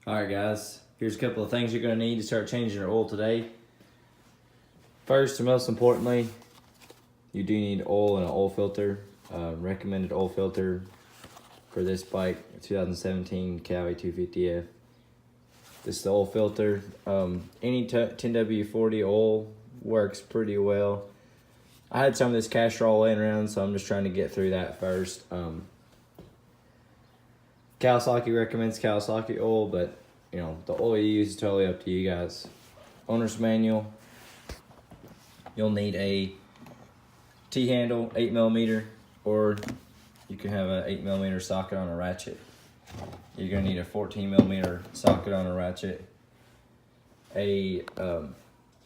Alright guys, here's a couple of things you're going to need to start changing your oil today. First and most importantly, you do need oil and an oil filter. Recommended oil filter for this bike, 2017 kx250f. This is the oil filter. Any 10W40 oil works pretty well. I had some of this castor oil laying around, so I'm just trying to get through that first. Kawasaki recommends Kawasaki oil, but you know, the oil you use is totally up to you guys. Owner's manual. You'll need a T-handle, 8mm, or you can have an 8mm socket on a ratchet. You're gonna need a 14mm socket on a ratchet, a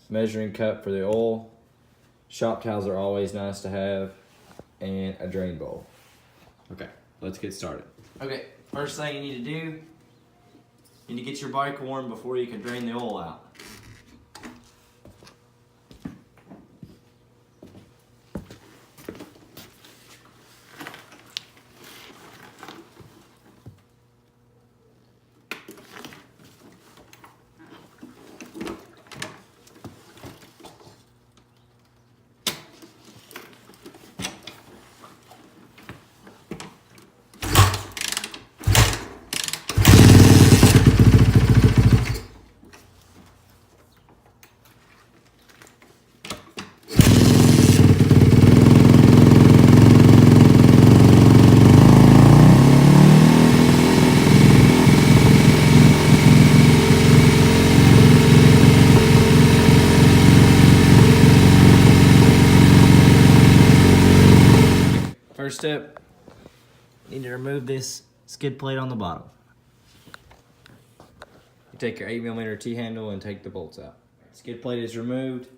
measuring cup for the oil, shop towels are always nice to have, and a drain bowl. Okay, let's get started. Okay, first thing you need to do, you need to get your bike warm before you can drain the oil out. First step, you need to remove this skid plate on the bottom. You take your 8mm T-handle and take the bolts out. Skid plate is removed.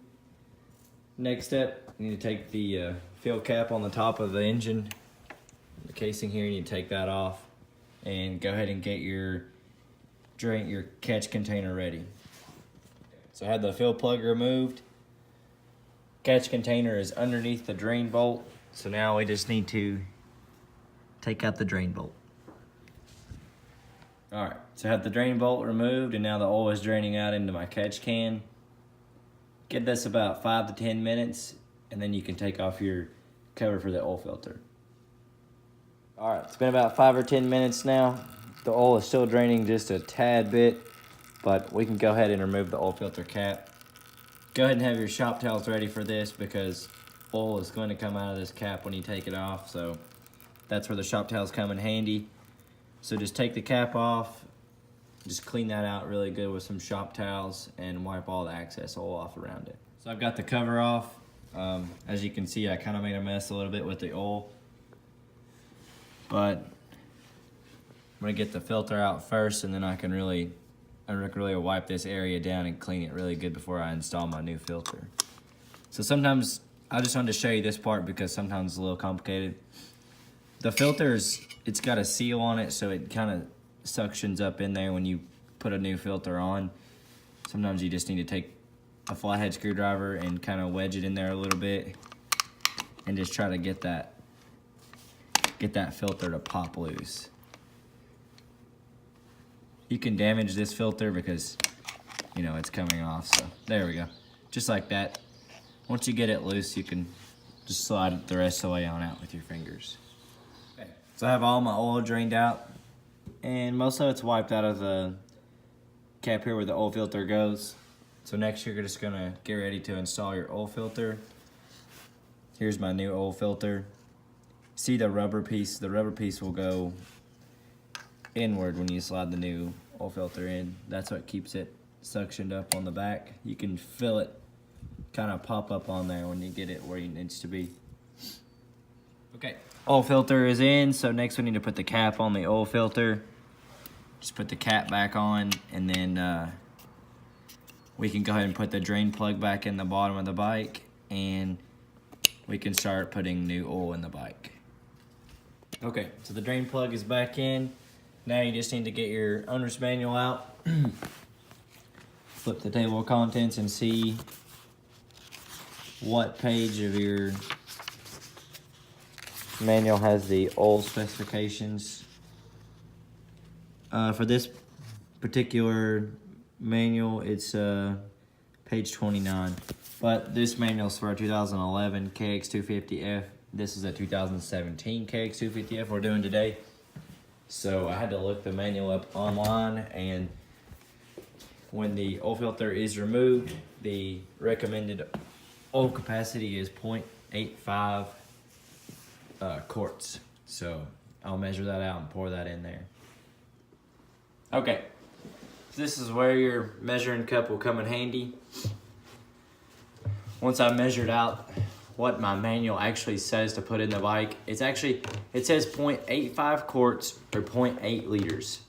Next step, you need to take the fill cap on the top of the engine. The casing here, you need to take that off and go ahead and get your catch container ready. So I had the fill plug removed. Catch container is underneath the drain bolt. So now we just need to take out the drain bolt. All right, so I have the drain bolt removed and now the oil is draining out into my catch can. Give this about 5 to 10 minutes and then you can take off your cover for the oil filter. All right, it's been about 5 or 10 minutes now. The oil is still draining just a tad bit, but we can go ahead and remove the oil filter cap. Go ahead and have your shop towels ready for this because oil is going to come out of this cap when you take it off, so that's where the shop towels come in handy. So just take the cap off, just clean that out really good with some shop towels and wipe all the excess oil off around it. So I've got the cover off. As you can see, I kind of made a mess a little bit with the oil, but I'm gonna get the filter out first and then I can really wipe this area down and clean it really good before I install my new filter. So sometimes I just wanted to show you this part because sometimes it's a little complicated. The filter it's got a seal on it, so it kind of suctions up in there when you put a new filter on. Sometimes you just need to take a flathead screwdriver and kind of wedge it in there a little bit and just try to get that filter to pop loose. You can damage this filter because, you know, it's coming off, so there we go. Just like that. Once you get it loose, you can just slide it the rest of the way on out with your fingers. Okay. So I have all my oil drained out, and most of it's wiped out of the cap here where the oil filter goes. So next you're just gonna get ready to install your oil filter. Here's my new oil filter. See the rubber piece? The rubber piece will go inward when you slide the new oil filter in. That's what keeps it suctioned up on the back. You can feel it kind of pop up on there when you get it where it needs to be. Okay, oil filter is in, so next we need to put the cap on the oil filter. Just put the cap back on and then we can go ahead and put the drain plug back in the bottom of the bike and we can start putting new oil in the bike. Okay, so the drain plug is back in. Now you just need to get your owner's manual out. Flip the table of contents and see what page of your manual has the oil specifications. For this particular manual, it's page 29. But this manual is for a 2011 kx250f. This is a 2017 kx250f we're doing today. So I had to look the manual up online, and when the oil filter is removed, the recommended oil capacity is 0.85 quarts. So I'll measure that out and pour that in there. Okay, so this is where your measuring cup will come in handy. Once I measured out what my manual actually says to put in the bike, it says 0.85 quarts or 0.8 liters.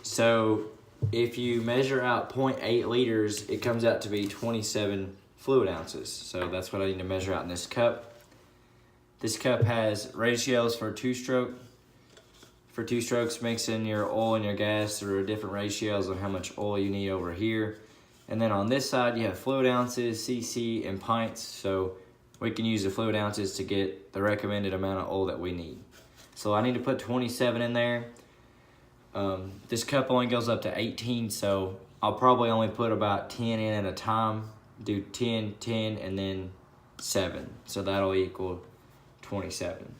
So if you measure out 0.8 liters, it comes out to be 27 fluid ounces. So that's what I need to measure out in this cup. This cup has ratios for two-stroke. For two strokes, mix in your oil and your gas through different ratios of how much oil you need over here. And then on this side, you have fluid ounces, cc, and pints. So we can use the fluid ounces to get the recommended amount of oil that we need. So I need to put 27 in there. This cup only goes up to 18, so I'll probably only put about 10 in at a time. Do 10, 10, and then 7. So that'll equal 27.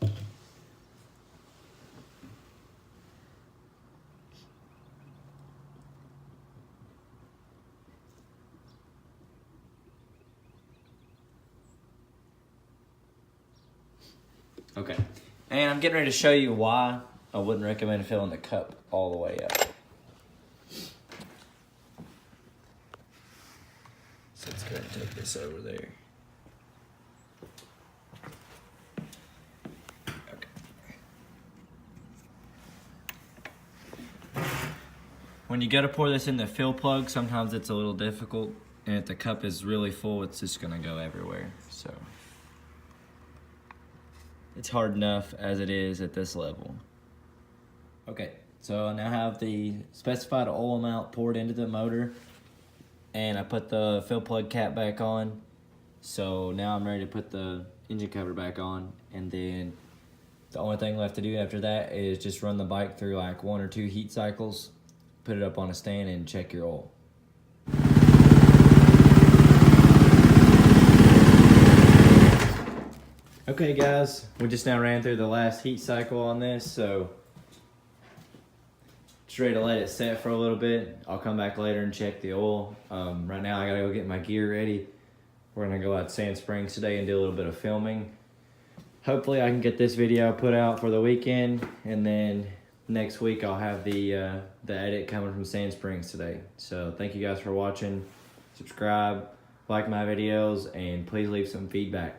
Okay, and I'm getting ready to show you why I wouldn't recommend filling the cup all the way up. So let's go ahead and take this over there. Okay. When you go to pour this in the fill plug, sometimes it's a little difficult, and if the cup is really full, it's just gonna go everywhere, so. It's hard enough as it is at this level. Okay, so I now have the specified oil amount poured into the motor, and I put the fill plug cap back on. So now I'm ready to put the engine cover back on, and then the only thing left to do after that is just run the bike through like 1 or 2 heat cycles, put it up on a stand, and check your oil. Okay guys, we just now ran through the last heat cycle on this, so just ready to let it set for a little bit. I'll come back later and check the oil. Right now I gotta go get my gear ready. We're gonna go out to Sand Springs today and do a little bit of filming. Hopefully I can get this video put out for the weekend, and then next week I'll have the edit coming from Sand Springs today. So thank you guys for watching. Subscribe, like my videos, and please leave some feedback.